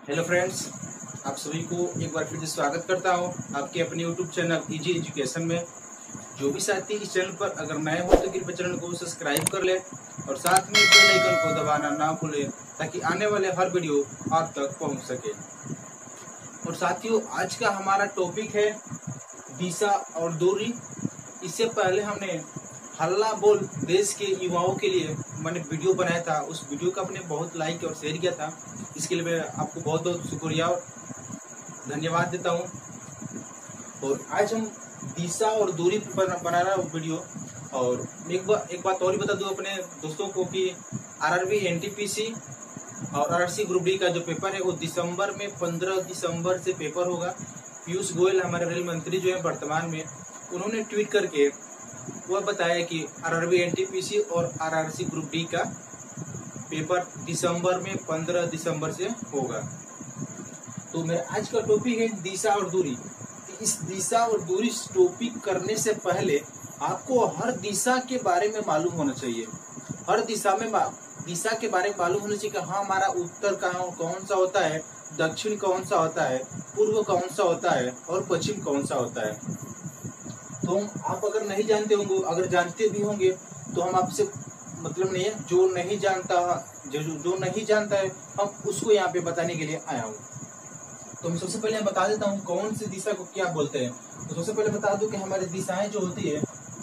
Hello friends, आप सभी को एक बार फिर से स्वागत करता हूं आपके अपने यूट्यूब चैनल इजी एजुकेशन में। जो भी साथी इस चैनल पर अगर नए हो तो कृपया चैनल को सब्सक्राइब कर ले और साथ में बेल आइकन को दबाना ना भूलें ताकि आने वाले हर वीडियो आप तक पहुंच सके। और साथियों, आज का हमारा टॉपिक है दिशा और दूरी। इससे पहले हमने हल्ला बोल देश के युवाओं के लिए मैंने वीडियो बनाया था। उस वीडियो का आपने बहुत लाइक और शेयर किया था, इसके लिए मैं आपको बहुत बहुत शुक्रिया और धन्यवाद देता हूं। और आज हम दिशा और दूरी पर बना रहा हूं वीडियो। और एक बात और भी बता दूं अपने दोस्तों को कि आरआरबी एनटीपीसी और आरआरसी ग्रुप डी का जो पेपर है वो दिसंबर में 15 दिसंबर से पेपर होगा। पीयूष गोयल हमारे रेल मंत्री जो है वर्तमान में, उन्होंने ट्वीट करके वह बताया कि आरआरबी एनटीपीसी और आरआरसी ग्रुप डी का पेपर दिसंबर में 15 दिसंबर से होगा। तो मेरा आज का टॉपिक है दिशा और दूरी। इस दिशा और दूरी टॉपिक करने से पहले आपको हर दिशा के बारे में मालूम होना चाहिए। हर दिशा में दिशा के बारे में मालूम होना चाहिए कि हाँ, हमारा उत्तर कौन सा होता है, दक्षिण कौन सा होता है, पूर्व कौन सा होता है और पश्चिम कौन सा होता है। तो आप अगर नहीं जानते होंगे, अगर जानते भी होंगे तो हम आपसे मतलब नहीं है। जो नहीं जानता है हम उसको यहाँ पे बताने के लिए आया हूँ। तो मैं सबसे पहले बता देता हूँ कौन सी दिशा को क्या बोलते हैं। तो सबसे पहले बता दूं कि हमारी दिशाएं जो होती है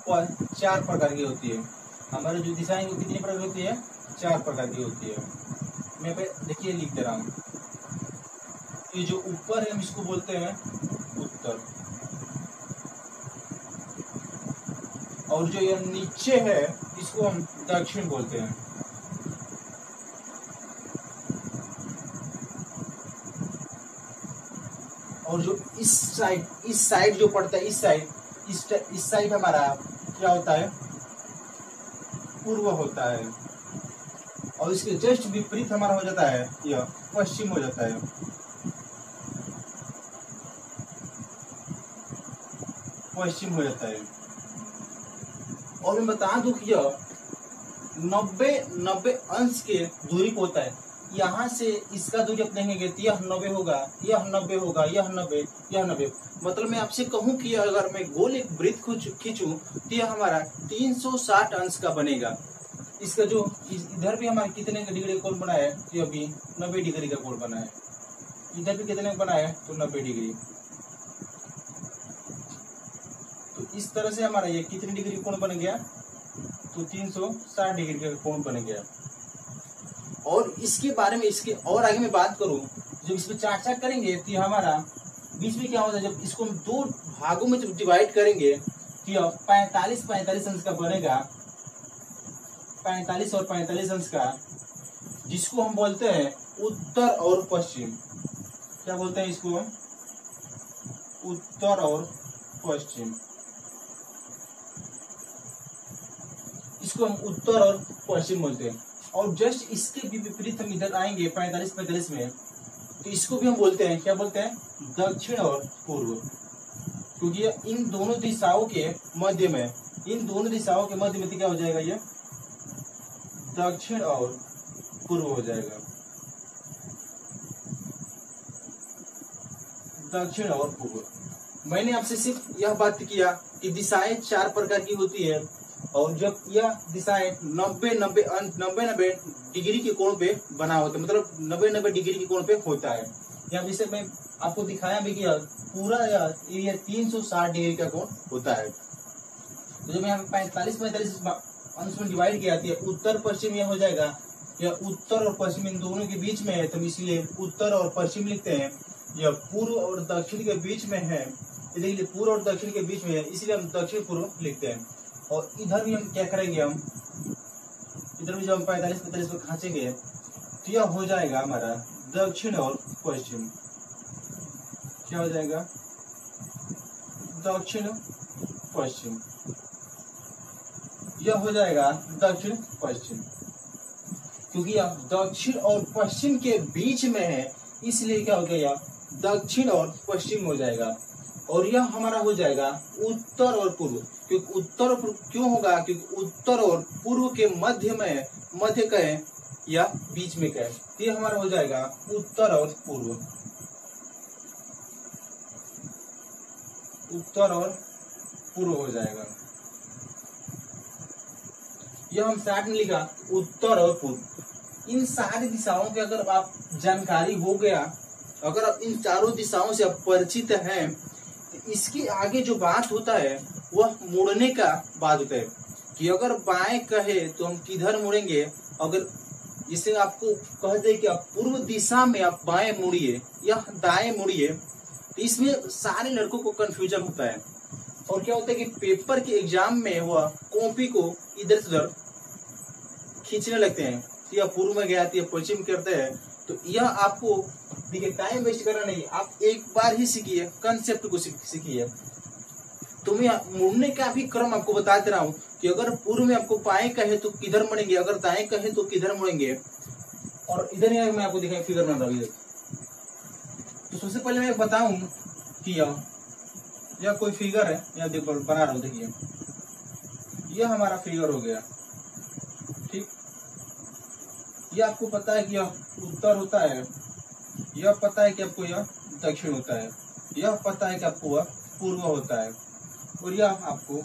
वो 4 प्रकार की होती है। हमारी जो दिशाएं वो कितनी प्रकार की होती है? 4 प्रकार की होती है। मैं पे देखिए लिख दे रहा हूँ। ये जो ऊपर है हम इसको बोलते हैं उत्तर, और जो ये नीचे है इसको हम दक्षिण बोलते हैं। और जो इस साइड जो पड़ता है, इस साइड हमारा क्या होता है? पूर्व होता है। और इसके जस्ट विपरीत हमारा हो जाता है, यह पश्चिम हो जाता है। पश्चिम हो जाता है। और मैं बता दूं कि यह 90 अंश के दूरी पर होता है। यहाँ से इसका दूरी आप देखेंगे तो यह 90 होगा, यह 90 होगा, यह 90, यह 90। मतलब मैं आपसे कहूं कि अगर मैं गोल एक वृत्त खींचूं तो यह हमारा 360 अंश का बनेगा। इसका जो इधर भी हमारे कितने का डिग्री कोण बना है? ये अभी 90 डिग्री का कोण बना है। इधर भी कितने का बना है? तो 90 डिग्री। तो इस तरह से हमारा ये कितने डिग्री कोण बन गया? तो 360 डिग्री का कोण बन गया। और इसके बारे में इसके और आगे मैं बात करूं, जब इसमें चर्चा करेंगे तो हमारा बीच में क्या होता है, जब इसको हम 2 भागों में जब डिवाइड करेंगे तो यह 45 अंश का बनेगा। 45 और 45 अंश का, जिसको हम बोलते हैं उत्तर और पश्चिम। क्या बोलते हैं इसको हम? उत्तर और पश्चिम। इसको हम उत्तर और पश्चिम बोलते हैं। और जस्ट इसके भी विपरीत हम इधर आएंगे 45 में, तो इसको भी हम बोलते हैं, क्या बोलते हैं? दक्षिण और पूर्व। क्योंकि इन दोनों दिशाओं के मध्य में, क्या हो जाएगा? ये दक्षिण और पूर्व हो जाएगा। दक्षिण और पूर्व। मैंने आपसे सिर्फ यह बात किया कि दिशाएं 4 प्रकार की होती है, और जब यह दिशाएं 90 डिग्री के कोण पे बना होता है, मतलब 90 डिग्री के कोण पे होता है। यहाँ विषय में आपको दिखाया भी कि पूरा एरिया 360 डिग्री का कोण होता है। तो जब यहाँ 45 अंश में डिवाइड किया जाती है, उत्तर पश्चिम यह हो जाएगा। यह उत्तर और पश्चिम इन दोनों के बीच में है, तो इसलिए उत्तर और पश्चिम लिखते हैं। यह पूर्व और दक्षिण के बीच में है, इसलिए पूर्व और दक्षिण के बीच में है, इसलिए हम दक्षिण पूर्व लिखते हैं। और इधर भी हम क्या करेंगे, हम इधर भी जब हम 45 पर खांचेंगे तो यह हो जाएगा हमारा दक्षिण और पश्चिम। क्या हो जाएगा? दक्षिण पश्चिम। यह हो जाएगा दक्षिण पश्चिम। क्योंकि यह दक्षिण और पश्चिम के बीच में है, इसलिए क्या हो गया? दक्षिण और पश्चिम हो जाएगा। और यह हमारा हो जाएगा उत्तर और पूर्व। क्योंकि उत्तर और पूर्व क्यों होगा? क्योंकि उत्तर और पूर्व के मध्य में, मध्य कहें या बीच में का है। ये हमारा हो जाएगा उत्तर और पूर्व, उत्तर और पूर्व हो जाएगा। यह हम साइड में लिखा उत्तर और पूर्व। इन सारी दिशाओं के अगर आप जानकारी हो गया, अगर आप इन चारों दिशाओं से आप परिचित हैं, तो इसके आगे जो बात होता है वह मुड़ने का बात होता है कि अगर बाएं कहे तो हम किधर मुड़ेंगे। अगर जिसे आपको कह दे कि आप पूर्व दिशा में आप बाएं मुड़िए या दाएं मुड़िए, तो इसमें सारे लड़कों को कंफ्यूजन होता है। और क्या होता है कि पेपर के एग्जाम में वह कॉपी को इधर से उधर खींचने लगते हैं, या पूर्व में गया या पश्चिम करते हैं। तो यह आपको देखिए टाइम वेस्ट करना नहीं, आप एक बार ही सीखिए, कंसेप्ट को सीखिए। तो मैं मुड़ने का भी क्रम आपको बता दे रहा हूँ कि अगर पूर्व में आपको बाएं कहे तो किधर मुड़ेंगे, अगर दाएं कहे तो किधर मुड़ेंगे। और इधर मैं आपको दिखाई फिगर बना रहा हूँ। तो सबसे पहले मैं बताऊं कि यह कोई फिगर है, यह बना रहा हूं। देखिए यह हमारा फिगर हो गया, ठीक। यह आपको पता है कि यह उत्तर होता है, यह पता है कि आपको यह दक्षिण होता है, यह पता है कि आपको वह पूर्व होता है, और यह आपको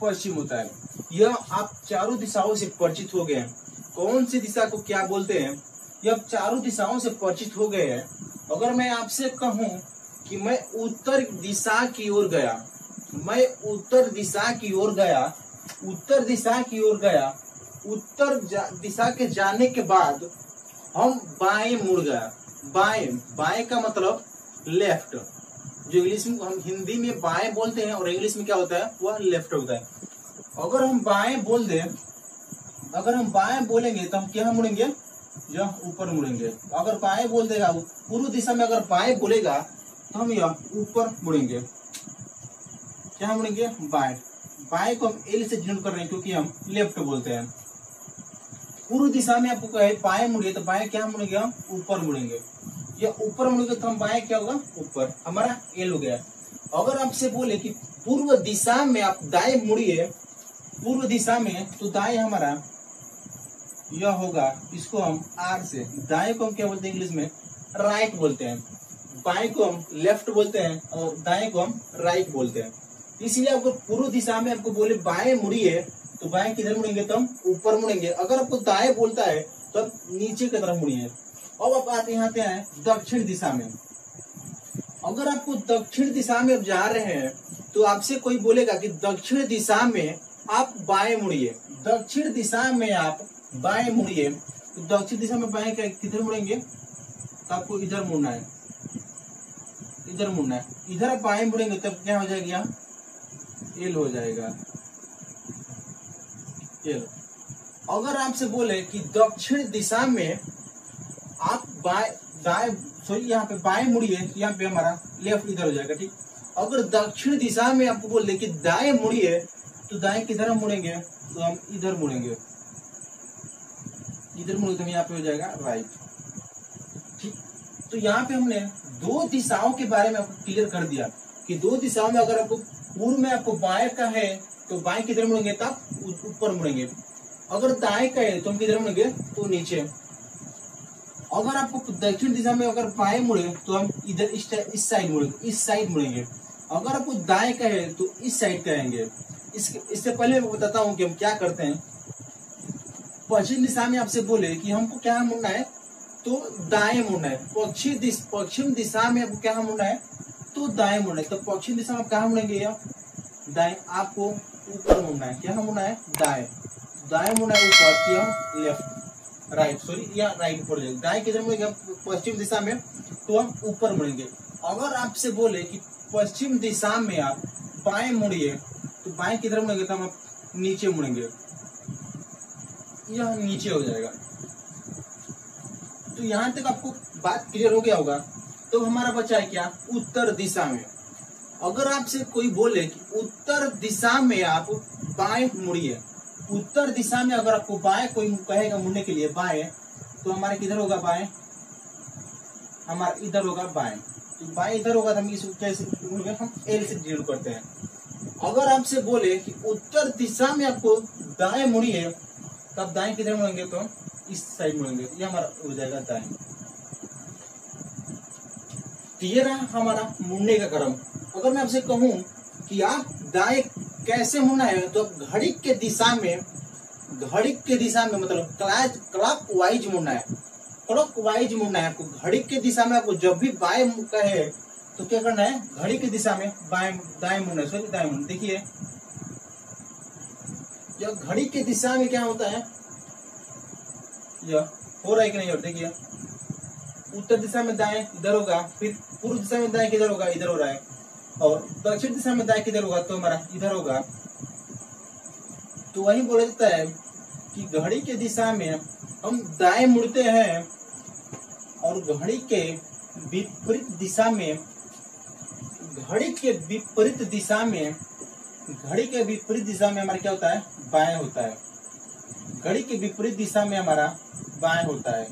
पश्चिम होता है। यह आप चारों दिशाओं से परिचित हो गए हैं, कौन सी दिशा को क्या बोलते हैं, यह चारों दिशाओं से परिचित हो गए हैं। अगर मैं आपसे कहूं कि मैं उत्तर दिशा की ओर गया, मैं उत्तर दिशा की ओर गया, उत्तर दिशा की ओर गया, उत्तर दिशा के जाने के बाद हम बाएं मुड़ गया। बाएं, बाएं का मतलब लेफ्ट, जो इंग्लिश में हम हिंदी में बाएं बोलते हैं और इंग्लिश में क्या होता है वह लेफ्ट होता है। अगर हम बाएं बोल दें, अगर हम बाएं बोलेंगे तो हम क्या मुड़ेंगे, यह ऊपर मुड़ेंगे। अगर बाएं बोल देगा, पूर्व दिशा में अगर बाएं बोलेगा तो हम यह ऊपर मुड़ेंगे। क्या मुड़ेंगे, बाएं। बाएं को हम एल से डिनोट कर रहे हैं क्योंकि हम लेफ्ट बोलते हैं। पूर्व दिशा में आपको कहे बाएं मुड़िए तो बाएं क्या मुड़ेंगे, हम ऊपर मुड़ेंगे। या ऊपर मुड़ेंगे तो हम बाएं क्या होगा, ऊपर, हमारा एल हो गया। अगर आपसे बोले कि पूर्व दिशा में आप दाएं मुड़िए, पूर्व दिशा में, तो दाएं हमारा यह होगा, इसको हम आर से, दाएं को हम क्या बोलते हैं इंग्लिश में, राइट बोलते हैं। बाएं को हम लेफ्ट बोलते हैं और दाएं को हम राइट बोलते हैं। इसलिए आपको पूर्व दिशा में आपको बोले बाएं मुड़िए तो बाएं किधर मुड़ेंगे, तो हम ऊपर मुड़ेंगे। अगर आपको दाएं बोलता है तो आप नीचे की तरफ मुड़िए। अब आप आते यहाँ पे आए दक्षिण दिशा में। अगर आपको दक्षिण दिशा में आप जा रहे हैं तो आपसे कोई बोलेगा कि दक्षिण दिशा में आप बाएं मुड़िए, दक्षिण दिशा में आप बाएं मुड़िए। तो दक्षिण दिशा में बाएं किधर मुड़ेंगे, तो आपको इधर मुड़ना है, इधर मुड़ना है। इधर आप बाएं मुड़ेंगे तब क्या हो जाएगा, एल हो जाएगा, एल। अगर आपसे बोले कि दक्षिण दिशा में आप दाएं सॉरी यहाँ पे बाएं मुड़िए, यहाँ पे हमारा लेफ्ट इधर हो जाएगा, ठीक। अगर दक्षिण दिशा में आपको बोले कि दाएं मुड़िए तो दाएं किधर हम मुड़ेंगे, तो हम इधर मुड़ेंगे, इधर मुड़ेंगे तो यहाँ पे हो जाएगा राइट, ठीक। तो यहाँ पे हमने दो दिशाओं के बारे में आपको क्लियर कर दिया कि दो दिशाओं में अगर आपको पूर्व में आपको बाएं का है तो बाएं किधर मुड़ेंगे, तब ऊपर मुड़ेंगे। अगर दाएं का है तो हम किधर मुड़ेंगे, तो नीचे। अगर आपको दक्षिण दिशा में अगर बाएं मुड़े तो हम इधर इस साइड मुड़ेंगे, इस साइड मुड़ेंगे। अगर आपको दाएं का है तो इस साइड कहेंगे। इससे पहले मैं बताता हूँ कि हम क्या करते हैं। पश्चिम दिशा में आपसे बोले कि हमको क्या मुड़ना है, तो दाएं मुड़ना है। पश्चिम दिशा में आपको क्या मुड़ना है, तो दाएं मुड़ना है। तो पश्चिम दिशा में कहाँ मुड़ेंगे, या दाएं। आपको ऊपर मुड़ना है, क्या मुड़ना है, दाएं। दाएं मुड़ना है ऊपर, क्या लेफ्ट, राइट सॉरी, या राइट ऊपर जाएगा। दाएं किधर मुड़ेंगे, पश्चिम दिशा में, तो हम ऊपर मुड़ेंगे। अगर आपसे बोले कि पश्चिम दिशा में आप बाएं मुड़िए तो बाएं किधर मुड़ेंगे, तो हम नीचे मुड़ेंगे, यह नीचे हो जाएगा। तो यहां तक आपको बात क्लियर हो गया होगा। तो हमारा बचा है क्या, उत्तर दिशा में। अगर आपसे कोई बोले कि उत्तर दिशा में आप बाएं मुड़िए, उत्तर दिशा में अगर आपको बाएं कोई कहेगा मुड़ने के लिए बाएं, तो हमारा किधर होगा बाएं, हमारा इधर होगा बाएं। तो बाएं इधर होगा तो हम इस कैसे मुड़ेंगे, हम एल से डिनोट करते हैं। अगर आपसे बोले कि उत्तर दिशा में आपको दाएं मुड़िए तब दाएं किधर मुड़ेंगे तो इस साइड मुड़ेंगे, ये हमारा हो जाएगा दाएं। तो ये रहा हमारा मुड़ने का क्रम। अगर मैं आपसे कहूं कि आप दाएं कैसे मुड़ना है, तो घड़ी के दिशा में मतलब क्लॉकवाइज मुड़ना है, क्लॉकवाइज मुड़ना है आपको। घड़ी के दिशा में आपको जब भी बाएं कहे तो क्या करना है, घड़ी की दिशा में दाएं मुड़ना है, सॉरी दाएं मुड़ना। देखिए यह घड़ी की दिशा में क्या होता है, यह हो रहा है कि नहीं, और देखिए उत्तर दिशा में दाएं इधर होगा, फिर पूर्व दिशा में दाएं किधर होगा, इधर हो रहा है, और दक्षिण दिशा में दाएं किधर होगा तो हमारा इधर होगा। तो वही बोला जाता है कि घड़ी के दिशा में हम दाएं मुड़ते हैं, और घड़ी के विपरीत दिशा में हमारा क्या होता है, बाएं होता है। घड़ी के विपरीत दिशा में हमारा बाएं होता है।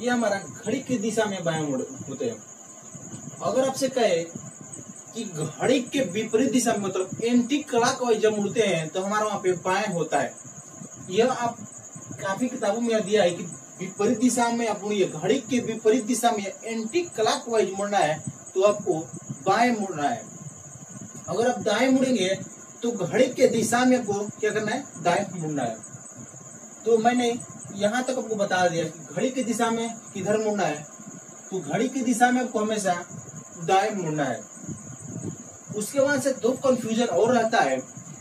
ये हमारा घड़ी की दिशा में बाएं होते हैं। अगर आपसे कहे कि घड़ी के विपरीत दिशा में मतलब एंटी क्लॉकवाइज जब मुड़ते हैं तो हमारा वहां पे बाएं होता है। यह आप काफी किताबों में दिया है कि विपरीत दिशा में आपको ये घड़ी के विपरीत दिशा में एंटी क्लॉकवाइज मुड़ना है तो आपको बाएं मुड़ना है। अगर आप दाएं मुड़ेंगे तो घड़ी के दिशा में आपको क्या करना है, दाएं मुड़ना है। तो मैंने यहाँ तक आपको बता दिया कि घड़ी की दिशा में किधर मुड़ना है, तो घड़ी की दिशा में आपको हमेशा दाएं मुड़ना है। उसके बाद से दो कंफ्यूजन और रहता है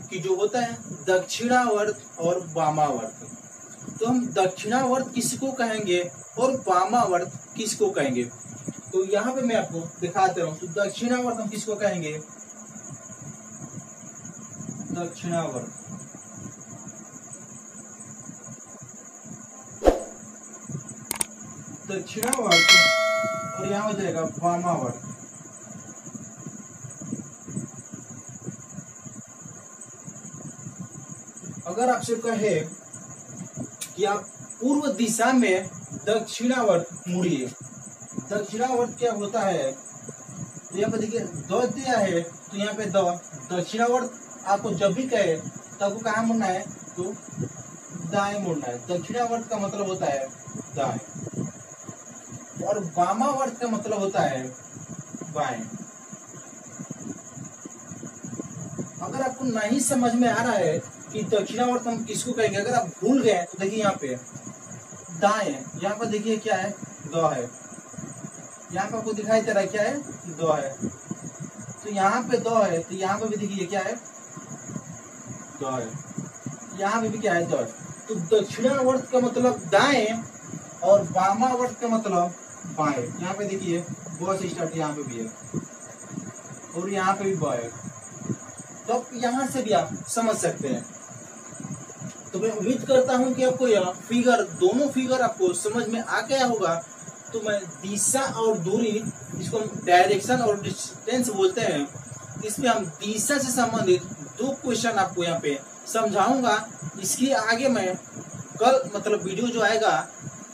कि जो होता है दक्षिणावर्त और वामावर्त। तो हम दक्षिणावर्त किसको कहेंगे और वामावर्त किसको कहेंगे, तो यहाँ पे मैं आपको दिखाता हूँ। तो दक्षिणावर्त हम किसको कहेंगे, दक्षिणावर्त, और यहाँ हो जाएगा वामावर्त। अगर आपसे कहे कि आप पूर्व दिशा में दक्षिणावर्त मुड़िए, दक्षिणावर्त क्या होता है, तो यहाँ पे देखिए द दिया है, तो यहाँ पे दक्षिणावर्त आपको जब भी कहे तो आपको कहाँ मुड़ना है, तो दाएं मुड़ना है। दक्षिणावर्त का मतलब होता है दाएं, और वामावर्त का मतलब होता है बाएं। अगर आपको नहीं समझ में आ रहा है कि दक्षिणावर्त हम किसको कहेंगे, अगर आप भूल गए तो देखिए यहाँ पे दाएं, यहाँ पर देखिए क्या है, द है, यहाँ पे आपको दिखाई दे रहा है क्या है, द है। तो यहाँ पे द है, तो यहाँ पे भी देखिए क्या है, द है, यहाँ पे भी क्या है, द है। तो दक्षिणावर्त का मतलब दाएं और वामावर्त का मतलब बाएं। यहाँ पे देखिए ब से स्टार्ट यहाँ पे भी है, और यहाँ पे भी ब है। तो आप यहाँ से भी आप समझ सकते हैं। तो मैं उम्मीद करता हूँ कि आपको यह फिगर, दोनों फिगर आपको समझ में आ गया होगा। तो मैं दिशा और दूरी, इसको हम डायरेक्शन और डिस्टेंस बोलते हैं, इसमें हम दिशा से संबंधित दो क्वेश्चन आपको यहाँ पे समझाऊंगा। इसके आगे मैं कल मतलब वीडियो जो आएगा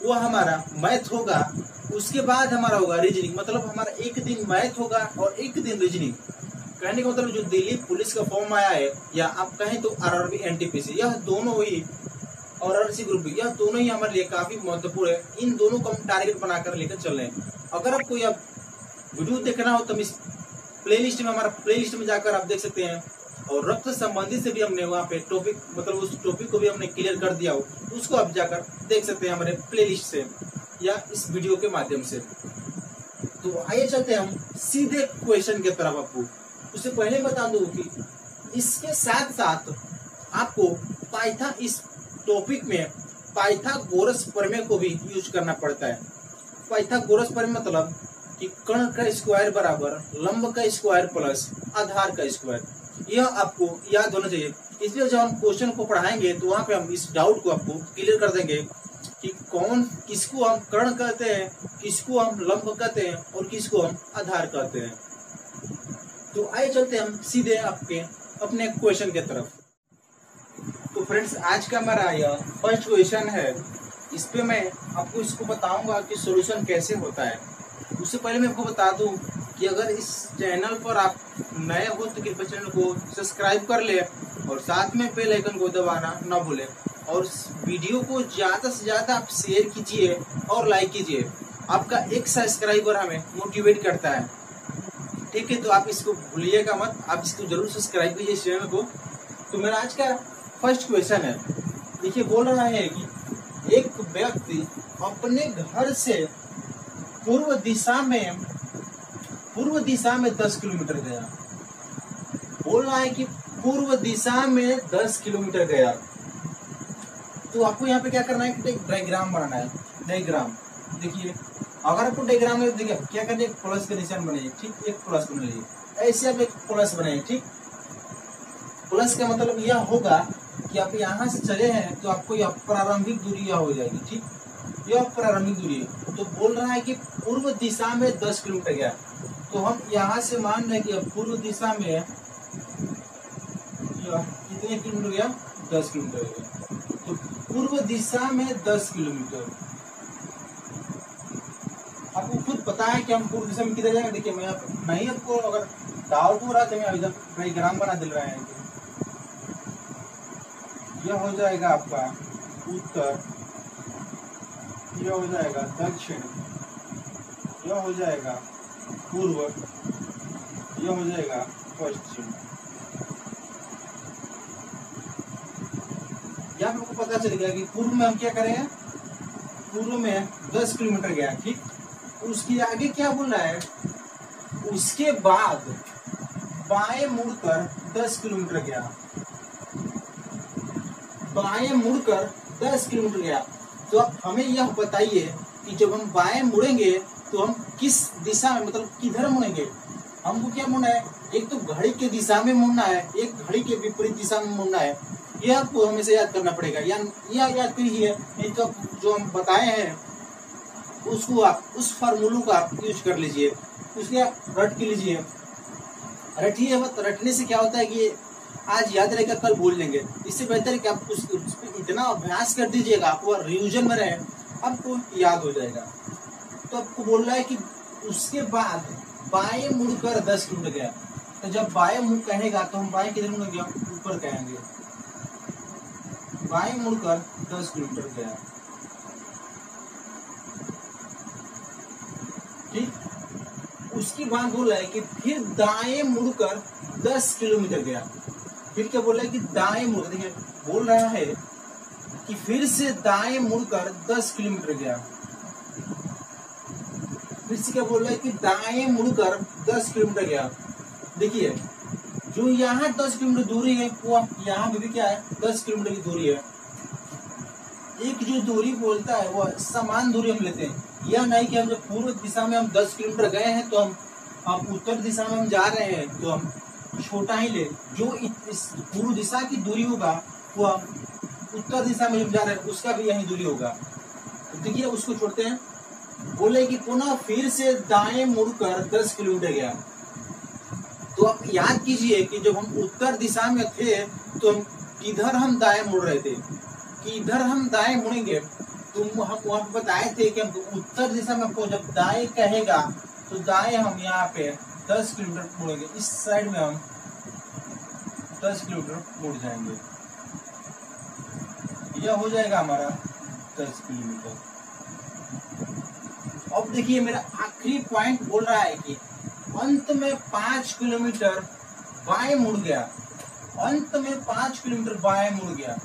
वो हमारा मैथ होगा, उसके बाद हमारा होगा रीजनिंग। मतलब हमारा एक दिन मैथ होगा और एक दिन रीजनिंग। कहने का मतलब जो दिल्ली पुलिस का फॉर्म आया है, या आप कहें तो आरआरबी एनटीपीसी, यह दोनों ही और आरआरसी ग्रुप, यह दोनों ही हमारे लिए काफी महत्वपूर्ण है। इन दोनों को हम टारगेट बनाकर लेकर चल रहे हैं। अगर आपको यह वीडियो देखना हो तो इस प्लेलिस्ट में, हमारा प्लेलिस्ट में जाकर आप देख सकते हैं। और रक्त संबंधी से भी हमने वहाँ पे टॉपिक, मतलब उस टॉपिक को भी हमने क्लियर कर दिया हो, उसको आप जाकर देख सकते हैं हमारे प्लेलिस्ट से या इस वीडियो के माध्यम से। तो आइए चलते हैं हम सीधे क्वेश्चन की तरफ। आपको उससे पहले बता दूं कि इसके साथ साथ आपको इस टॉपिक में पाइथागोरस प्रमेय को भी यूज करना पड़ता है। पाइथागोरस प्रमेय मतलब कि कर्ण का स्क्वायर बराबर लंब का स्क्वायर प्लस आधार का स्क्वायर, यह आपको याद होना चाहिए। इसलिए जब हम क्वेश्चन को पढ़ाएंगे तो वहां पे हम इस डाउट को आपको क्लियर कर देंगे कि किसको हम कर्ण कहते हैं, किसको हम लंब कहते हैं और किसको हम आधार कहते हैं। तो आइए चलते हम सीधे आपके अपने क्वेश्चन की तरफ। तो फ्रेंड्स, आज का हमारा यह फर्स्ट क्वेश्चन है। इस पे मैं आपको इसको बताऊंगा कि सॉल्यूशन कैसे होता है। उससे पहले मैं आपको बता दूं कि कि अगर इस चैनल पर आप नए हो तो कृपया चैनल को सब्सक्राइब कर ले और साथ में बेल आइकन को दबाना ना भूलें और इस वीडियो को ज्यादा से ज्यादा आप शेयर कीजिए और लाइक कीजिए। आपका एक सब्सक्राइबर हमें मोटिवेट करता है। ठीक है, तो आप इसको भूलिएगा मत, आप इसको जरूर सब्सक्राइब कीजिए इस चैनल को। तो मेरा आज का फर्स्ट क्वेश्चन है, देखिए बोल रहा है कि एक व्यक्ति अपने घर से पूर्व दिशा में 10 किलोमीटर गया। बोल रहा है कि पूर्व दिशा में 10 किलोमीटर गया। तो आपको यहाँ पे क्या करना है, एक डायग्राम बनाना है। डायग्राम देखिए, अगर आपको डायग्राम में देखिए क्या करना है, एक प्लस का निशान बनाइए। ठीक, एक प्लस बना लीजिए। ऐसे आप एक प्लस बनाइए। ठीक, प्लस का मतलब यह होगा कि आप यहाँ से चले हैं तो आपको यह प्रारंभिक दूरी यह हो जाएगी। ठीक, यह प्रारंभिक दूरी है। तो बोल रहा है कि पूर्व दिशा में 10 किलोमीटर गया। तो हम यहाँ से मान रहे हैं कि पूर्व दिशा में कितने किलोमीटर गया, 10 किलोमीटर गया। तो पूर्व दिशा में 10 किलोमीटर, आपको खुद पता है कि हम पूर्व दिशा में किधर जाएंगे। देखिए मैं नहीं, आपको अगर डाउट हो रहा तो मैं अभी तक डायग्राम बना दिल रहा है। यह हो जाएगा आपका उत्तर, यह हो जाएगा दक्षिण, यह हो जाएगा पूर्व, यह हो जाएगा पश्चिम। यह आपको पता चल गया कि पूर्व में हम क्या करेंगे, पूर्व में 10 किलोमीटर गया। ठीक, उसके आगे क्या बोल रहा है, उसके बाद बाएं मुड़कर 10 किलोमीटर गया। बाएं मुड़कर 10 किलोमीटर गया। तो अब हमें यह बताइए कि जब हम बाएं मुड़ेंगे तो हम किस दिशा में, मतलब किधर मुड़ेंगे। हमको क्या मुड़ना है, एक तो घड़ी के दिशा में मुड़ना है, एक घड़ी के विपरीत दिशा में मुड़ना है। यह आपको हमेशा याद करना पड़ेगा। यह याद करिए, इनका जो हम बताए हैं उसको आप उस फार्मूलों का आप यूज कर लीजिए, उसके आप रट के लीजिए। रटिए मत, रटने से क्या होता है कि आज याद रहेगा, कल भूल लेंगे। इससे बेहतर है कि आप उस पर इतना अभ्यास कर दीजिएगा, आपको रिवीजन में रहे, आपको याद हो जाएगा। तो आपको बोल रहा है कि उसके बाद बाएं मुड़कर 10 किलोमीटर गया। तो जब बाएं मुड़ कहेगा तो हम बाएं किधर मुड़ेंगे, ऊपर कहेंगे। बाएं मुड़कर 10 किलोमीटर गया। ठीक, उसकी बात बोल रहा है कि फिर दाएं मुड़कर 10 किलोमीटर गया। फिर क्या बोल रहा है कि दाएं मुड़, देखिए बोल रहा है कि फिर से दाएं मुड़कर 10 किलोमीटर गया। फिर से क्या बोल रहा है कि दाएं मुड़कर 10 किलोमीटर गया। देखिए जो यहाँ 10 किलोमीटर दूरी है वो यहाँ पे भी क्या है, 10 किलोमीटर की दूरी है। एक जो दूरी बोलता है वो समान दूरी हम लेते हैं। यह नहीं कि हम जब पूर्व दिशा में हम 10 किलोमीटर गए हैं तो हम उत्तर दिशा में हम जा रहे हैं तो हम छोटा ही ले। जो इस पूर्व दिशा की दूरी होगा वो उत्तर दिशा में जब जा रहे हैं उसका भी यही दूरी होगा। तो देखिए उसको छोड़ते हैं। बोले कि पुनः फिर से दाएं मुड़कर 10 किलोमीटर गया। तो आप याद कीजिए कि जब हम उत्तर दिशा में थे तो हम किधर हम दाएं मुड़ रहे थे, कि इधर हम दाएं मुड़ेंगे। तो हम वहाँ बताए थे कि हम उत्तर दिशा में हमको जब दाएं कहेगा तो दाएं हम यहाँ पे 10 किलोमीटर मुड़ेंगे। इस साइड में हम 10 किलोमीटर मुड़ जाएंगे। यह हो जाएगा हमारा 10 किलोमीटर। अब देखिए मेरा आखिरी पॉइंट बोल रहा है कि अंत में 5 किलोमीटर बाएं मुड़ गया। अंत में 5 किलोमीटर बाएं मुड़ गया।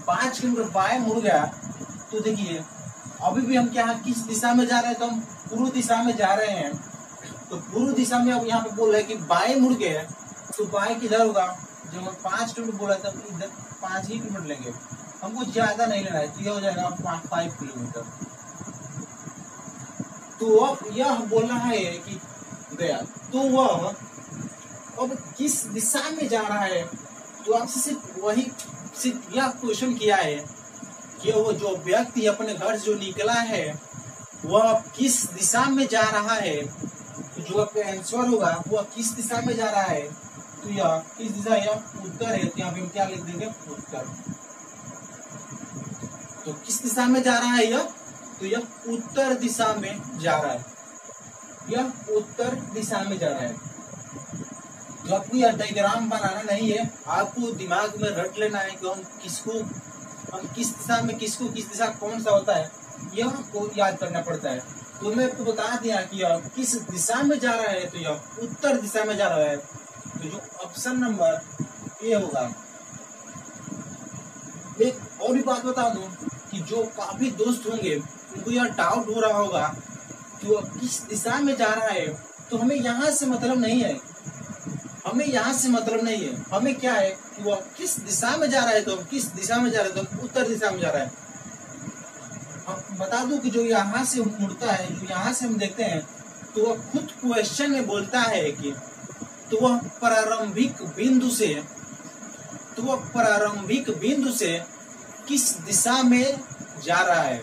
5 किलोमीटर बाएं मुड़ गया। तो देखिए अभी भी हम क्या किस दिशा में जा रहे हैं, तो हम पूर्व दिशा में जा रहे हैं। तो पूर्व दिशा में अब यहाँ पे बोल रहे हैं कि बाएं मुड़ गए। तो बाएं किधर होगा, जब हम 5 किलोमीटर बोला था इधर 5 ही किलोमीटर लेंगे, हमको ज्यादा नहीं लेना है। तो यह हो जाएगा 5 किलोमीटर। तो अब यह बोल रहा है कि गया, तो वह अब किस दिशा में जा रहा है। तो आपसे सिर्फ यह क्वेश्चन किया है कि वो जो व्यक्ति अपने घर से जो निकला है वह किस दिशा में जा रहा है। तो जो आपका आंसर होगा वह किस दिशा में जा रहा है। तो यह किस दिशा, यह उत्तर है। तो यहाँ पे हम क्या लिख देंगे, उत्तर। तो किस दिशा में जा रहा है यह, तो यह उत्तर दिशा में जा रहा है। यह उत्तर दिशा में जा रहा है। तो आपको यह डायग्राम बनाना नहीं है, आपको दिमाग में रट लेना है कि हम किस दिशा में किस दिशा कौन सा होता है, यह आपको याद करना पड़ता है। तो मैं आपको बता दिया कि यह किस दिशा में जा रहा है, तो यह उत्तर दिशा में जा रहा है। तो जो ऑप्शन नंबर ए होगा। एक और भी बात बता दूं कि जो काफी दोस्त होंगे उनको यह डाउट हो रहा होगा कि वह किस दिशा में जा रहा है। तो हमें यहाँ से मतलब नहीं है, हमें यहाँ से मतलब नहीं है, हमें क्या है कि वह किस दिशा में जा रहा है। तो किस दिशा में जा रहा है, तो उत्तर दिशा में जा रहा है। अब बता दूं कि जो यहाँ से मुड़ता है, जो यहाँ से हम देखते हैं, तो वह खुद क्वेश्चन में बोलता है कि तो वह प्रारंभिक बिंदु से किस दिशा में जा रहा है।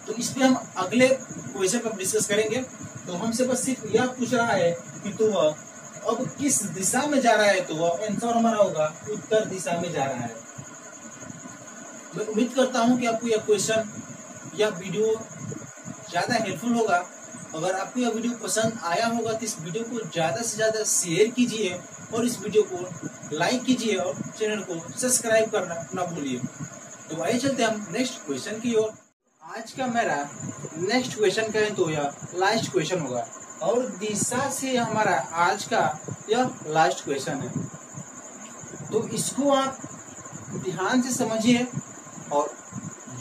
तो इस पे हम अगले क्वेश्चन पर डिस्कस करेंगे। तो हमसे बस सिर्फ यह पूछ रहा है कि तो वह अब किस दिशा में जा रहा है, तो वह आंसर हमारा होगा उत्तर दिशा में जा रहा है। मैं उम्मीद करता हूं कि आपको यह क्वेश्चन या वीडियो ज्यादा हेल्पफुल होगा। अगर आपको यह वीडियो पसंद आया होगा तो इस वीडियो को ज्यादा से ज्यादा शेयर कीजिए और इस वीडियो को लाइक कीजिए और चैनल को सब्सक्राइब करना ना भूलिए। तो आइए चलते हम नेक्स्ट क्वेश्चन की ओर। आज का मेरा नेक्स्ट क्वेश्चन का है, तो यह लास्ट क्वेश्चन होगा और दिशा से हमारा आज का यह लास्ट क्वेश्चन है। तो इसको आप ध्यान से समझिए और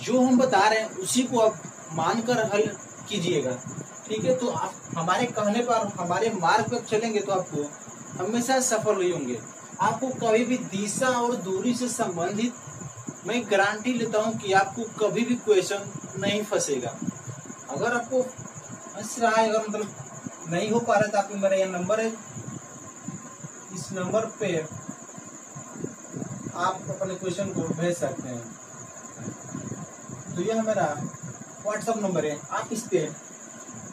जो हम बता रहे हैं उसी को आप मानकर हल कीजिएगा, ठीक है। तो आप हमारे कहने पर हमारे मार्ग पर चलेंगे तो आपको हमेशा सफल ही होंगे। आपको कभी भी दिशा और दूरी से संबंधित मैं गारंटी लेता हूं कि आपको कभी भी क्वेश्चन नहीं फंसेगा। अगर आपको फंस रहा है, अगर मतलब नहीं हो पा रहा है, तो आपको मेरा यह नंबर है, इस नंबर पे आप अपने क्वेश्चन को भेज सकते हैं। तो यह मेरा व्हाट्सएप नंबर है, आप इस पे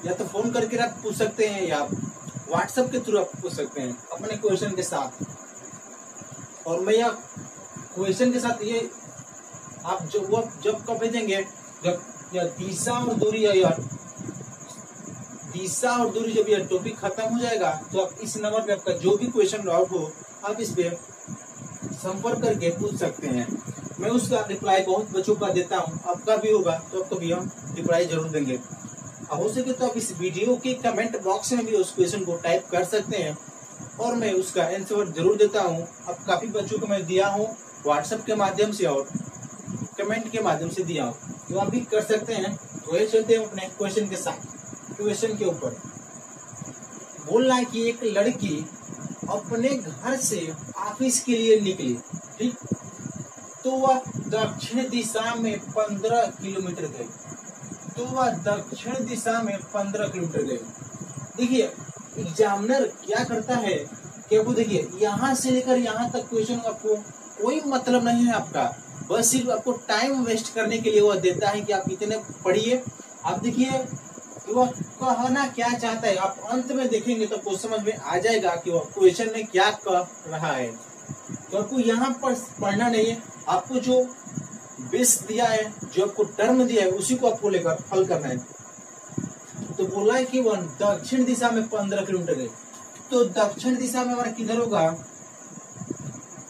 या तो फोन करके आप पूछ सकते हैं या व्हाट्सएप के थ्रू आप पूछ सकते हैं अपने क्वेश्चन के साथ। और मैं यह क्वेश्चन के साथ ये आप जब कब भेजेंगे, जब यह दिशा और दूरी जब यह टॉपिक खत्म हो जाएगा, तो आप इस नंबर पे आपका जो भी क्वेश्चन डाउट हो आप इस पे संपर्क करके पूछ सकते हैं। मैं उसका रिप्लाई बहुत बच्चों का देता हूँ, आपका भी होगा तो आपको भी हम रिप्लाई जरूर देंगे। हो सके तो आप इस वीडियो के कमेंट बॉक्स में भी उस क्वेश्चन को टाइप कर सकते हैं और मैं उसका आंसर जरूर देता हूँ। अब काफी बच्चों को मैं दिया हूँ व्हाट्सएप के माध्यम से और कमेंट के माध्यम से दिया हूँ, तो आप भी कर सकते हैं। तो ये चलते हैं अपने क्वेश्चन के साथ। क्वेश्चन के ऊपर बोल रहा है कि एक लड़की अपने घर से ऑफिस के लिए निकली, ठीक। तो वह दक्षिण दिशा में 15 किलोमीटर गई। देखिए एग्जामिनर क्या करता है कि आपको देखिए यहाँ से लेकर यहाँ तक क्वेश्चन आपको कोई मतलब नहीं है आपका, बस सिर्फ आपको टाइम वेस्ट करने के लिए वह देता है कि आप इतने पढ़िए। आप देखिए वह कहना क्या चाहता है, आप अंत में देखेंगे तो आपको समझ में आ जाएगा कि वह क्वेश्चन में क्या कह रहा है। तो आपको यहाँ पर पढ़ना नहीं है, आपको जो बेस दिया है, जो आपको टर्म दिया है, उसी को आपको लेकर हल करना है। तो बोला है कि वह दक्षिण दिशा में 15 किलोमीटर गई। तो दक्षिण दिशा में हमारा किधर होगा,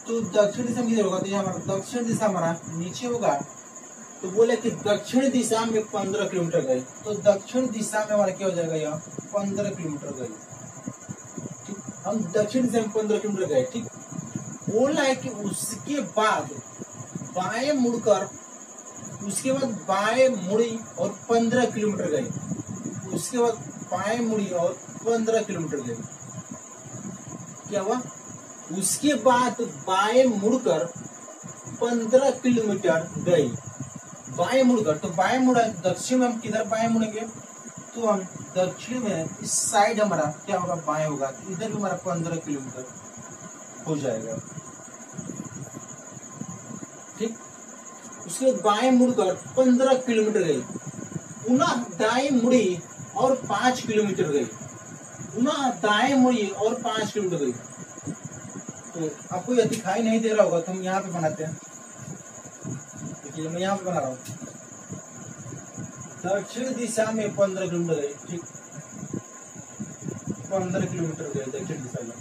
तो दक्षिण दिशा में किधर होगा, तो हमारा दक्षिण दिशा हमारा नीचे होगा। तो बोले कि दक्षिण दिशा में 15 किलोमीटर गई। तो दक्षिण दिशा में हमारा क्या हो जाएगा, यहाँ 15 किलोमीटर गई, ठीक। हम दक्षिण दिशा में 15 किलोमीटर गए, ठीक। बोला है कि उसके बाद बाएं मुड़कर, उसके बाद बाएं मुड़ी और 15 किलोमीटर गई। उसके बाद बाएं मुड़ी और 15 किलोमीटर गई। क्या हुआ, उसके बाद बाएं मुड़कर 15 किलोमीटर गई। बाएं मुड़कर, तो बाएं मुड़ा दक्षिण में हम किधर बाएं मुड़ेंगे, तो हम दक्षिण में इस साइड हमारा क्या होगा, बाएं होगा। इधर भी हमारा 15 किलोमीटर हो जाएगा, ठीक। उसके बाद बाएं मुड़कर 15 किलोमीटर गई, पुनः दाएं मुड़ी और 5 किलोमीटर गई, पुनः दाएं मुड़ी और 5 किलोमीटर गई। तो आपको यह दिखाई नहीं दे रहा होगा, तो हम यहाँ पे बनाते हैं। देखिए मैं यहाँ पे बना रहा हूँ, दक्षिण दिशा में 15 किलोमीटर गई, ठीक। 15 किलोमीटर गई दक्षिण दिशा में।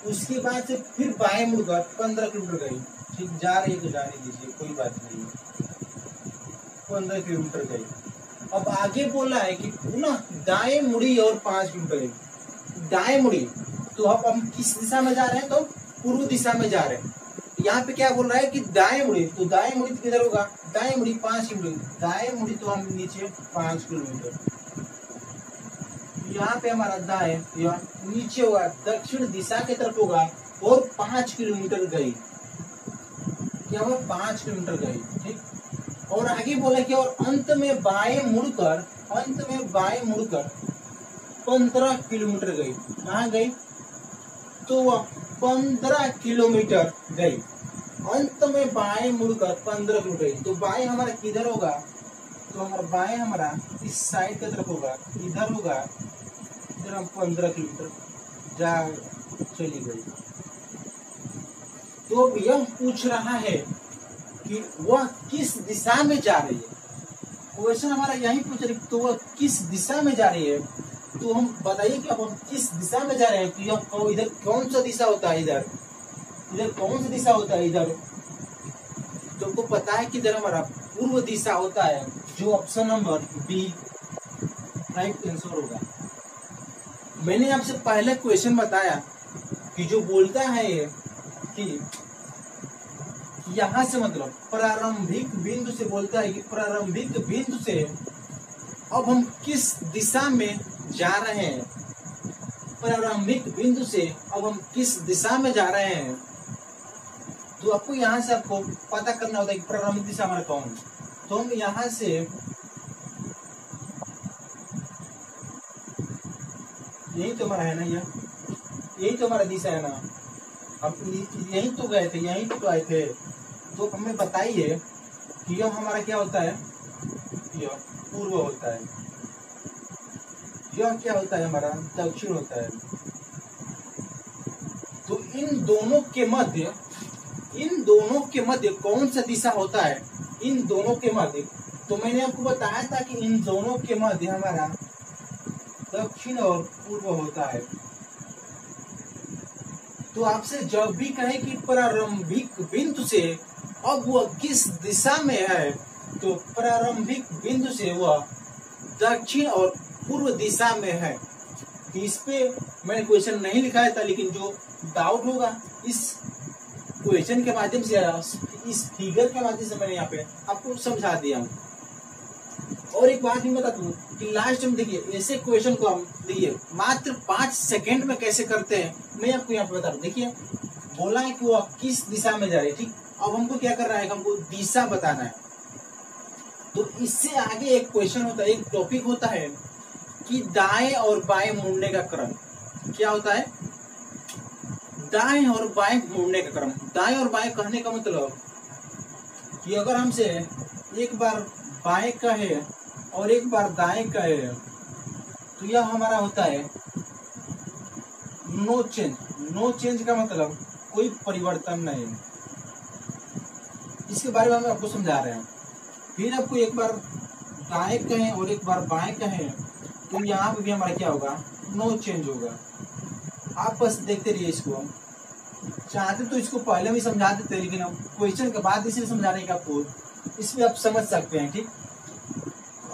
उसके बाद से फिर बाएं मुड़कर 15 किलोमीटर गई। ठीक, जा रही है तो जाने दीजिए, कोई बात नहीं, 15 किलोमीटर गई। अब आगे बोला है कि पुनः दाएं मुड़ी और 5 किलोमीटर गई। दाएं मुड़ी तो अब हम किस दिशा में जा रहे हैं, तो पूर्व दिशा में जा रहे हैं। यहाँ पे क्या बोल रहा है कि दाएं मुड़ी, तो दाएं मुड़ी किधर होगा, दाएं मुड़ी 5 किलोमीटर, दाएं मुड़ी तो हम नीचे 5 किलोमीटर, यहाँ पे हमारा दाएं यहाँ नीचे होगा, दक्षिण दिशा की तरफ होगा और 5 किलोमीटर गई। क्या हुआ, 5 किलोमीटर गई। ठीक, और आगे बोला कि और अंत में बाएं मुड़कर 15 किलोमीटर गई। कहाँ गई, तो वह 15 किलोमीटर गई। अंत में बाएं मुड़कर 15 किलोमीटर गई। तो बाएं हमारा किधर होगा, तो हमारा बाएं हमारा इस साइड की तरफ होगा, इधर होगा, इधर हम 15 किलोमीटर जा चली गई। तो यह पूछ रहा है कि वह किस दिशा में जा रही है। क्वेश्चन हमारा यही पूछ रही, तो वह किस दिशा में जा रही है। तो हम बताइए कि अब हम किस दिशा में जा रहे हैं। तो यह इधर कौन सा दिशा होता है, इधर कौन सा दिशा होता है, इधर तो आपको पता है कि इधर हमारा पूर्व दिशा होता है, जो option number B right answer होगा। मैंने आपसे पहले क्वेश्चन बताया कि जो बोलता है कि यहां से मतलब प्रारंभिक बिंदु से बोलता है कि प्रारंभिक बिंदु से अब हम किस दिशा में जा रहे हैं, प्रारंभिक बिंदु से अब हम किस दिशा में जा रहे हैं। तो आपको यहाँ से आपको पता करना होता है कि प्रारंभिक दिशा हमारा कौन। तो हम यहाँ से यही तो हमारा है ना, यही तो हमारा दिशा है ना। अब यही तो गए थे, यही तो आए थे। तो हमें बताइए कि यह हमारा क्या होता है, यह पूर्व होता है, यह क्या होता है हमारा दक्षिण होता है। तो इन दोनों के मध्य कौन सा दिशा होता है, इन दोनों के मध्य। तो मैंने आपको बताया था कि इन दोनों के मध्य हमारा दक्षिण और पूर्व होता है। तो आपसे जब भी कहे कि प्रारंभिक बिंदु से अब वह किस दिशा में है, तो प्रारंभिक बिंदु से वह दक्षिण और पूर्व दिशा में है। तो इस पे मैंने क्वेश्चन नहीं लिखा था, लेकिन जो डाउट होगा इस क्वेश्चन के माध्यम से, इस फिगर के माध्यम से मैंने यहाँ पे आपको समझा दिया हूँ। और एक बात भी बता दूं कि लास्ट में देखिए ऐसे क्वेश्चन को हम देखिए मात्र 5 सेकेंड में कैसे करते हैं, मैं आपको यहाँ पे बता दूं। देखिए बोला है कि वो किस दिशा में जा रही है, ठीक। अब हमको क्या करना है, हमको दिशा बताना है। तो इससे आगे एक क्वेश्चन होता है, एक टॉपिक होता है कि दाएं और बाएं मुड़ने का क्रम क्या होता है, दाएं और बाएं मुड़ने का क्रम। दाएं और बाएं कहने का मतलब कि अगर हमसे एक बार बाएं कहे और एक बार दाएं कहे, तो यह हमारा होता है नो चेंज। नो चेंज का मतलब कोई परिवर्तन नहीं। इसके बारे में हम आपको समझा रहे हैं। फिर आपको एक बार दाएं कहें और एक बार बाएं कहें, तो यहाँ पे भी हमारा क्या होगा, नो चेंज होगा। आप बस देखते रहिए इसको। चाहते तो इसको पहले भी समझा देते, लेकिन अब क्वेश्चन के बाद इसलिए समझा रहे हैं कि आपको इसमें आप समझ सकते हैं, ठीक।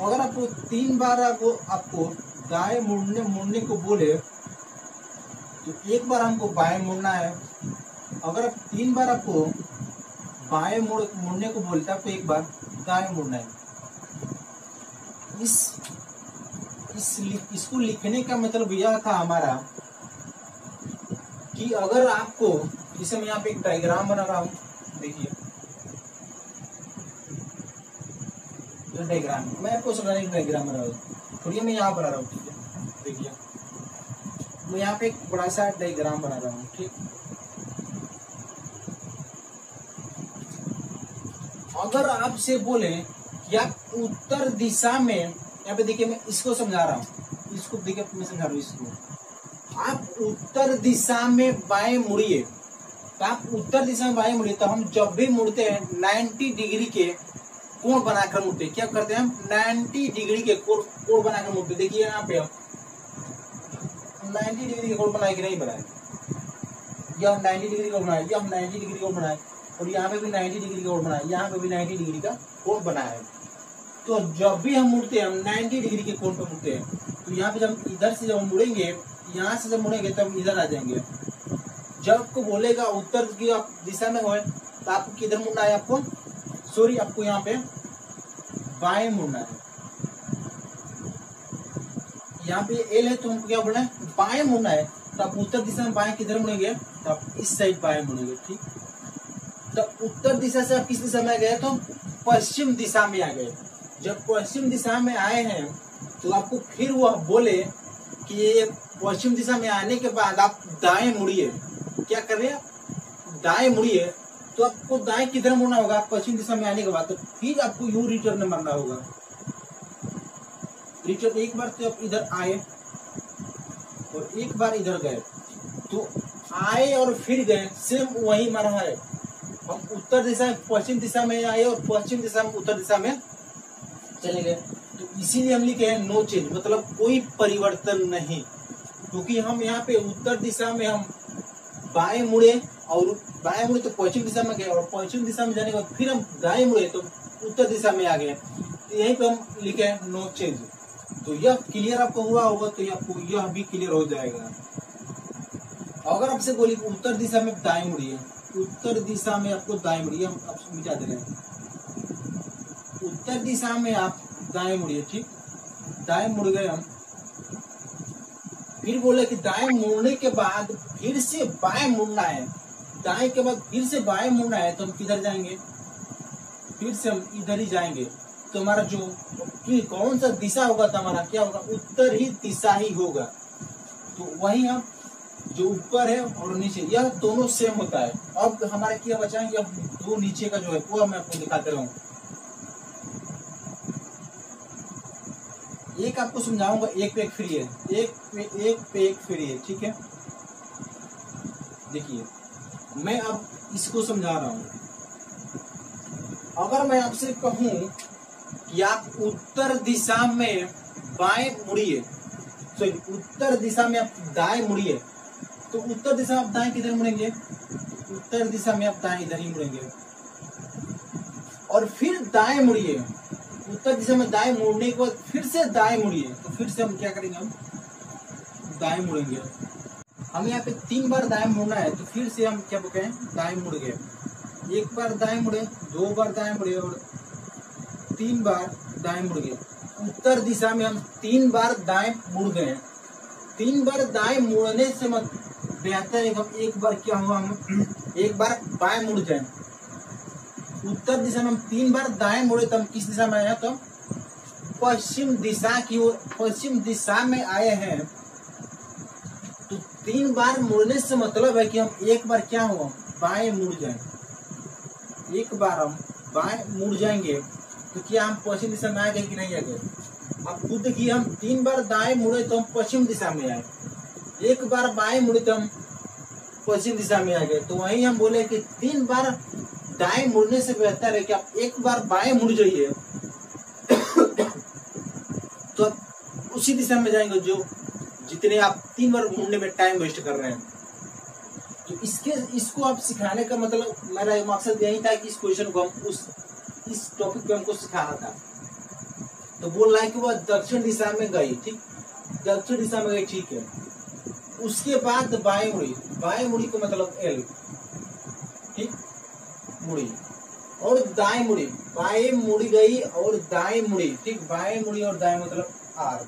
अगर आपको 3 बार आपको दाएं मुड़ने को बोले, तो एक बार हमको बाएं मुड़ना है। अगर आप 3 बार आपको बाएं मुड़ने को बोलते, आपको एक बार दाएं मुड़ना है। इसको लिखने का मतलब यह था हमारा कि अगर आपको, जैसे मैं यहाँ पे एक डायग्राम बना रहा हूँ, देखिए डायग्राम, मैं आपको समझाने का डायग्राम बना रहा हूँ। थोड़ी मैं यहाँ बना रहा हूँ, ठीक है। देखिए मैं यहाँ पे एक बड़ा सा डायग्राम बना रहा हूँ, ठीक। अगर आपसे बोले कि आप उत्तर दिशा में, यहाँ पे देखिए मैं इसको समझा रहा हूँ, इसको देखिए मैं समझा रहा हूँ इसको। आप उत्तर दिशा में बाएं मुड़िए, तो आप उत्तर दिशा में बाएं मुड़िए, तो हम जब भी मुड़ते हैं 90 डिग्री के कोण बनाकर मुड़ते हैं। क्या करते हैं हम, 90 डिग्री के कोण बनाकर मुड़ते। देखिए यहाँ पे 90 डिग्री का कोण बनाए कि नहीं बनाए, यह 90 डिग्री का बनाए, यह 90 डिग्री का बनाए, और यहाँ पे भी 90 डिग्री का कोण बनाए, यहाँ पे भी 90 डिग्री का कोण बनाए। तो जब भी हम मुड़ते हैं हम 90 डिग्री के कोण पे मुड़ते हैं। तो यहाँ पे जब इधर से जब मुड़ेंगे, यहाँ से जब मुड़ेंगे तब इधर आ जाएंगे। जब आपको बोलेगा उत्तर की दिशा में हो तो आपको किधर मुड़ना है, आपको सॉरी आपको यहाँ पे बाएं मुड़ना है। यहाँ पे एल है तो हमको क्या बोलना है, बाएं मुड़ना है। तो आप उत्तर दिशा में बाएं किधर मुड़ेंगे, तो आप इस साइड बाएं मुड़ेंगे। ठीक, तो उत्तर दिशा से आप किस दिशा में आ गए, तो पश्चिम दिशा में आ गए। जब पश्चिम दिशा में आए हैं तो आपको फिर वह बोले कि ये पश्चिम दिशा में आने के बाद आप दाएं मुड़िए। क्या कर रहे हैं, दाएं मुड़िए। तो आपको दाएं किधर मुड़ना होगा, पश्चिम दिशा में आने के बाद। तो फिर आपको यू रिटर्न मारना होगा। रिटर्न एक बार तो आप इधर आए और एक बार इधर गए, तो आए और फिर गए, सेम वही मारा है। हम उत्तर दिशा में पश्चिम दिशा में आए और पश्चिम दिशा में उत्तर दिशा में चले गए। तो इसीलिए हम लिखे हैं नो चेंज, मतलब कोई परिवर्तन नहीं। क्योंकि हम यहाँ पे उत्तर दिशा में हम बाएं मुड़े और बाएं मुड़े तो पश्चिम दिशा में गए, और पश्चिम दिशा में जाने के बाद फिर हम दाएं मुड़े तो उत्तर दिशा में आ गए। तो यहीं पे हम लिखे हैं नो चेंज। तो यह क्लियर आपको हुआ होगा, तो आपको यह भी क्लियर हो जाएगा। अगर आपसे बोली उत्तर दिशा में दाएं मुड़िए, उत्तर दिशा में आपको दाएं मुड़िए, हम आपको मिटा दे रहे हैं। उत्तर दिशा में आप दाएं मुड़िए। ठीक, दाएं मुड़ गए हम। फिर बोले कि दाएं मुड़ने के बाद फिर से बाएं मुड़ना है, दाएं के बाद फिर से बाएं मुड़ना है। तो हम किधर जाएंगे, फिर से हम इधर ही जाएंगे। तो हमारा जो कौन सा दिशा होगा, तो हमारा क्या होगा, उत्तर ही दिशा ही होगा। तो वही हम जो ऊपर है और नीचे यह दोनों सेम होता है। अब हमारे क्या बचा है, यह दो नीचे का जो है वो मैं आपको दिखाते रहूं। एक आपको समझाऊंगा, एक पे एक फ्री है, एक पे एक फ्री है। ठीक है, देखिए मैं अब इसको समझा रहा हूं। अगर मैं आपसे कहूं कि आप उत्तर दिशा में बाएं मुड़िए, सॉरी उत्तर दिशा में आप दाएं मुड़िए, तो उत्तर दिशा में आप दाएं किधर मुड़ेंगे, उत्तर दिशा में आप दाएं इधर ही मुड़ेंगे। और फिर दाएं मुड़िए, उत्तर दिशा में दाएं मुड़ने के बाद फिर से दाएं मुड़िए। तो फिर से हम क्या करेंगे, हम दाएं मुड़ेंगे। हम यहाँ पे 3 बार दाएं मुड़ना है, तो फिर से हम क्या कहें, दाएं मुड़ गए। एक बार दाएं मुड़े, 2 बार दाएं मुड़े और 3 बार दाएं मुड़ गए। उत्तर दिशा में हम 3 बार दाएं मुड़ गए। 3 बार दाएं मुड़ने से मत बेहतर है हम एक बार क्या हुआ, हम एक बार बाएं मुड़ जाए। उत्तर दिशा में हम 3 बार दाएं मुड़े तो हम किस दिशा में आए, तो पश्चिम दिशा की ओर, पश्चिम दिशा में आए हैं। तो 3 बार मुड़ने से मतलब है कि हम एक बार क्या हुआ, बाएं मुड़ जाए। एक बार हम बाएं मुड़ जाएंगे तो क्या हम पश्चिम दिशा में आ गए कि नहीं आ गए। अब खुद देखिए, हम 3 बार दाएं मुड़े तो हम पश्चिम दिशा में आए, एक बार बाएं मुड़े तो हम पश्चिम दिशा में आ गए। तो वहीं हम बोले कि 3 बार दाएं मुड़ने से बेहतर है कि आप एक बार बाएं मुड़ जाइए तो आप उसी दिशा में जाएंगे जो जितने आप 3 बार मुड़ने में टाइम वेस्ट कर रहे हैं। तो इसको आप सिखाने का मतलब, मेरा मकसद यही था कि इस क्वेश्चन को हम इस टॉपिक पे हमको सिखाना था। तो बोल रहा है कि वह दक्षिण दिशा में गई। ठीक, दक्षिण दिशा में गई, ठीक है। उसके बाद बाएं मुड़ी, बाएं मुड़ी को मतलब एल, ठीक, मुड़ी और दाएं मुड़ी, बाएं मुड़ी गई और दाएं मुड़ी। ठीक, बाएं मुड़ी और दाएं मतलब आर।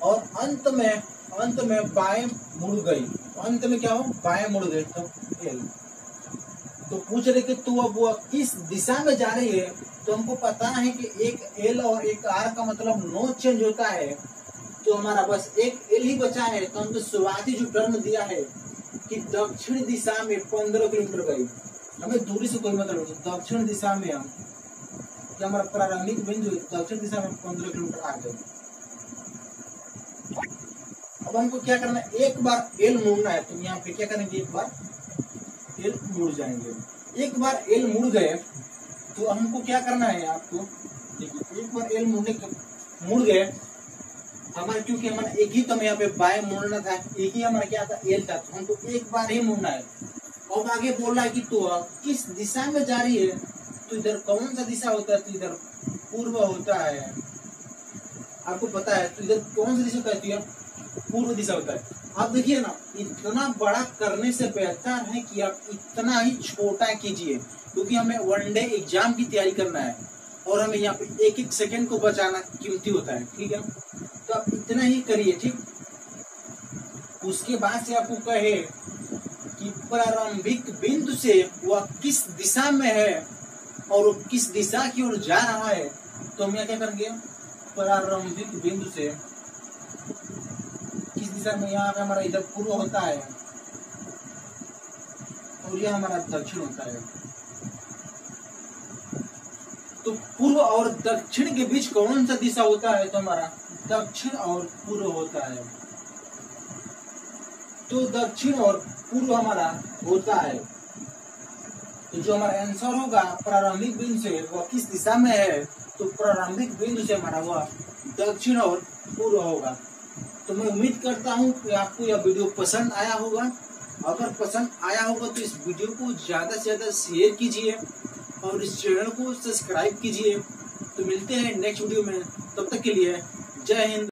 और अंत में बाएं मुड़ गई, अंत में क्या हो, बाएं मुड़ गई तो एल। तो पूछ रहे कि तू अब वो किस दिशा में जा रही है। तो हमको पता है कि एक एल और एक आर का मतलब नो चेंज होता है। तो हमारा बस एक एल ही बचा है। तो हमको शुरुआती जो टर्म दिया है कि दक्षिण दिशा में 15 किलोमीटर गई, हमें दूरी से कोई मतलब नहीं। दक्षिण दिशा में हम क्या, हमारा प्रारंभिक बिंदु दक्षिण दिशा में 15 किलोमीटर आ गए। अब हमको क्या करना है, एक बार एल मुड़ना है। तो यहाँ पे क्या करेंगे, एक बार एल मुड़ जाएंगे। एक बार एल मुड़ गए तो हमको क्या करना है, आपको देखिए, एक बार एल मुड़ गए हमारा क्योंकि हमारा एक ही तो हमें यहाँ पे बाएं मुड़ना था, एक ही हमारा क्या था एल था, तो हमको एक बार ही मुड़ना है। और आगे बोल रहा है कि तो किस दिशा में जा रही है, तो इधर कौन सा दिशा होता है, तो इधर पूर्व होता है, आपको पता है। तो इधर कौन सा दिशा होता है, तो यार पूर्व दिशा होता है। आप देखिए ना, इतना बड़ा करने से बेहतर है कि आप इतना ही छोटा कीजिए, क्योंकि हमें वनडे एग्जाम की तैयारी करना है और हमें यहाँ पे एक एक सेकंड को बचाना कीमती होता है, ठीक है। तो आप इतना ही करिए, ठीक। उसके बाद से आपको कहे कि प्रारंभिक बिंदु से वह किस दिशा में है और वो किस दिशा की ओर जा रहा है, तो हम यहाँ क्या करेंगे, प्रारंभिक बिंदु से किस दिशा में, यहाँ पे हमारा इधर पूर्व होता है और यह हमारा दक्षिण होता है। तो पूर्व और दक्षिण के बीच कौन सा दिशा होता है, तो हमारा दक्षिण और पूर्व होता है। तो दक्षिण और पूर्व हमारा होता है, तो जो हमारा आंसर होगा प्रारंभिक बिंदु से वह किस दिशा में है, तो प्रारंभिक बिंदु से हमारा वह दक्षिण और पूर्व होगा। तो मैं उम्मीद करता हूँ कि आपको यह वीडियो पसंद आया होगा। अगर पसंद आया होगा तो इस वीडियो को ज्यादा से ज्यादा शेयर कीजिए और इस चैनल को सब्सक्राइब कीजिए। तो मिलते हैं नेक्स्ट वीडियो में, तब तक के लिए जय हिंद।